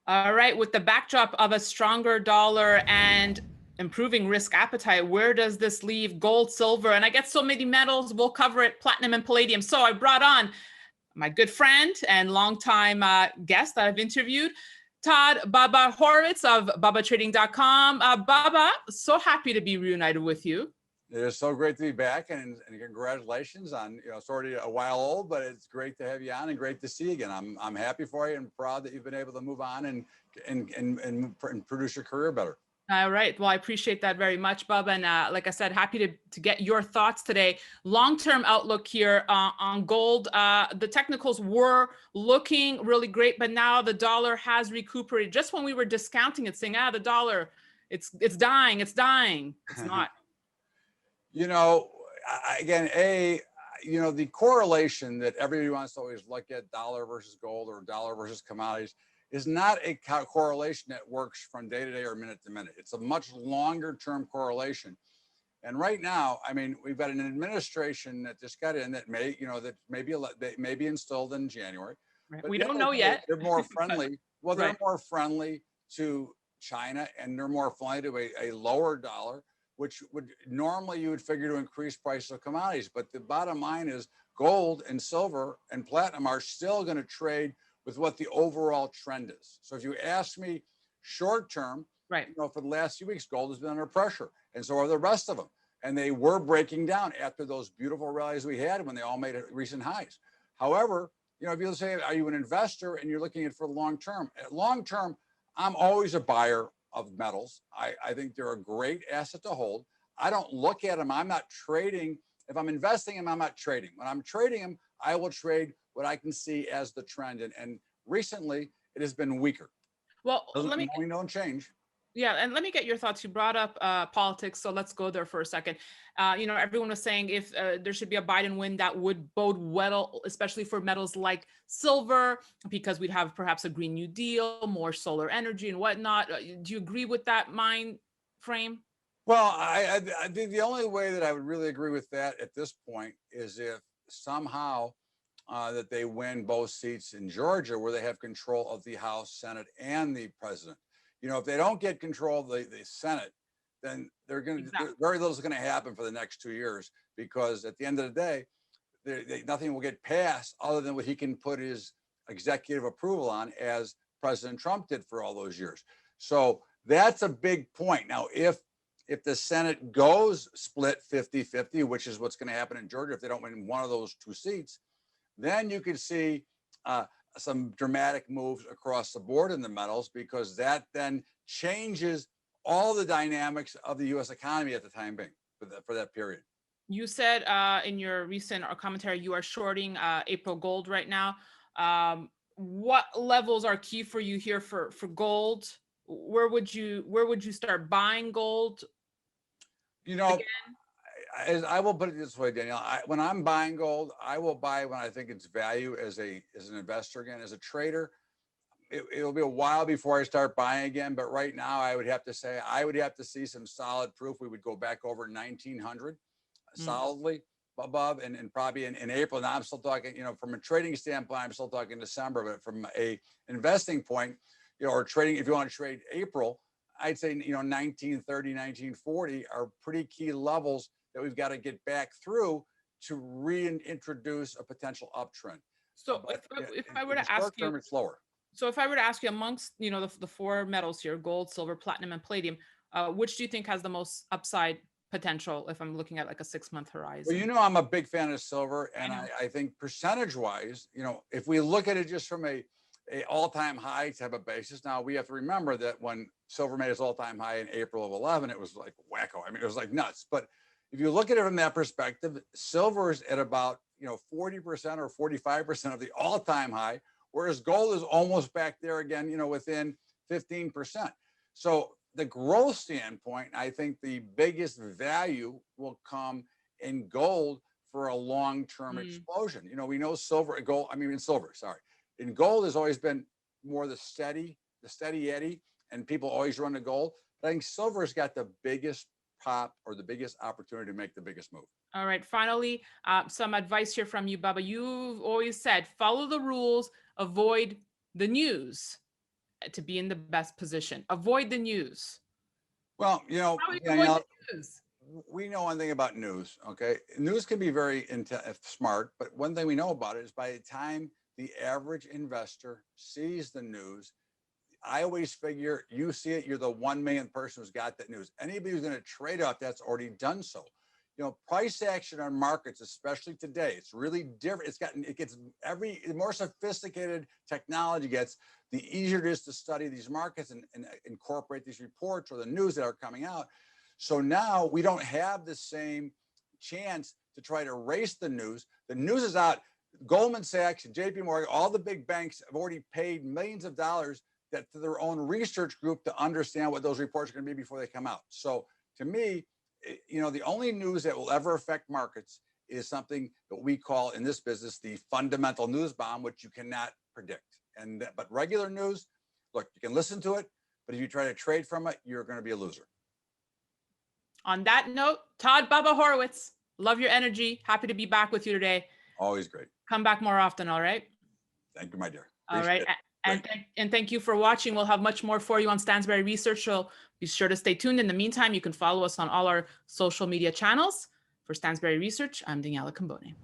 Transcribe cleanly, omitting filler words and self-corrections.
All right, with the backdrop of a stronger dollar and improving risk appetite, where does this leave gold, silver, and I get so many metals, we'll cover it, platinum and palladium. So I brought on my good friend and longtime guest that I've interviewed, Todd Bubba Horwitz of BubbaTrading.com. Bubba, so happy to be reunited with you. It is so great to be back, and congratulations on, sort of a while old, but it's great to have you on and great to see you again. I'm happy for you and proud that you've been able to move on and produce your career better. All right. Well, I appreciate that very much, Bubba. And like I said, happy to get your thoughts today. Long-term outlook here on gold. The technicals were looking really great, but now the dollar has recuperated. Just when we were discounting it, saying, the dollar, it's dying, it's dying. It's not. Again, the correlation that everybody wants to always look at, dollar versus gold or dollar versus commodities, is not a correlation that works from day to day or minute to minute. It's a much longer term correlation. And right now, I mean, we've got an administration that just got in that may be installed in January. Right. But We don't know yet. They're more friendly. Well, they're Right. more friendly to China, and they're more friendly to a lower dollar, which would normally you would figure to increase prices of commodities. But the bottom line is gold and silver and platinum are still going to trade with what the overall trend is. So if you ask me short term, right, for the last few weeks, gold has been under pressure, and so are the rest of them. And they were breaking down after those beautiful rallies we had when they all made recent highs. However, if you say, are you an investor and you're looking at it for the long term? Long term, I'm always a buyer of metals. I think they're a great asset to hold. I don't look at them. I'm not trading. If I'm investing in them, I'm not trading. When I'm trading them, I will trade what I can see as the trend. And recently, it has been weaker. Well, we don't change. Yeah, and let me get your thoughts. You brought up politics, so let's go there for a second. Everyone was saying if there should be a Biden win, that would bode well, especially for metals like silver, because we'd have perhaps a Green New Deal, more solar energy and whatnot. Do you agree with that mind frame? Well, I think the only way that I would really agree with that at this point is if somehow that they win both seats in Georgia, where they have control of the House, Senate, and the president. If they don't get control of the Senate, then they're going to very little is going to happen for the next 2 years, because at the end of the day, nothing will get passed other than what he can put his executive approval on, as President Trump did for all those years. So that's a big point. Now, if the Senate goes split 50-50, which is what's going to happen in Georgia if they don't win one of those two seats, then you could see some dramatic moves across the board in the metals, because that then changes all the dynamics of the U.S. economy at the time being for that period. You said in your recent commentary you are shorting April gold right now. What levels are key for you here for gold? Where would you start buying gold? I will put it this way, Danielle. When I'm buying gold, I will buy when I think it's value as an investor. Again, as a trader, it'll be a while before I start buying again. But right now, I would have to say I would have to see some solid proof. We would go back over 1900 solidly above, and probably in April. Now I'm still talking, from a trading standpoint, I'm still talking December. But from a investing point, or trading, if you want to trade April, I'd say 1930, 1940 are pretty key levels that we've got to get back through to reintroduce a potential uptrend. So if I were to ask you, it's lower. So if I were to ask you amongst the four metals here, gold, silver, platinum, and palladium, which do you think has the most upside potential if I'm looking at like a 6-month horizon? Well, I'm a big fan of silver, and I think percentage wise, if we look at it just from a all-time high type of basis. Now we have to remember that when silver made its all-time high in April of 11, it was like wacko. I mean, it was like nuts. But if you look at it from that perspective, silver is at about 40% or 45% of the all-time high, whereas gold is almost back there again, within 15%. So the growth standpoint, I think the biggest value will come in gold for a long-term explosion. We know in gold has always been more the steady Eddie, and people always run to gold. But I think silver has got the biggest pop or the biggest opportunity to make the biggest move. All right. Finally, some advice here from you, Bubba. You've always said, follow the rules, avoid the news. to be in the best position. Avoid the news. Well, How do you avoid Danielle, the news? we know one thing about news. Okay, news can be very smart, but one thing we know about it is by the time the average investor sees the news, I always figure you see it, you're the 1 millionth person who's got that news. Anybody who's going to trade off that's already done so. Price action on markets, especially today, it's really different. It gets the more sophisticated technology gets, the easier it is to study these markets and incorporate these reports or the news that are coming out. So now we don't have the same chance to try to erase the news. The news is out. Goldman Sachs and JP Morgan, all the big banks have already paid millions of dollars to their own research group to understand what those reports are going to be before they come out. So to me, the only news that will ever affect markets is something that we call in this business the fundamental news bomb, which you cannot predict. But regular news, look, you can listen to it, but if you try to trade from it, you're going to be a loser. On that note, Todd, Bubba, Horwitz, love your energy. Happy to be back with you today. Always great. Come back more often, all right? Thank you, my dear. Appreciate all right. And thank you for watching. We'll have much more for you on Stansberry Research, so be sure to stay tuned. In the meantime, you can follow us on all our social media channels. For Stansberry Research, I'm Daniela Cambone.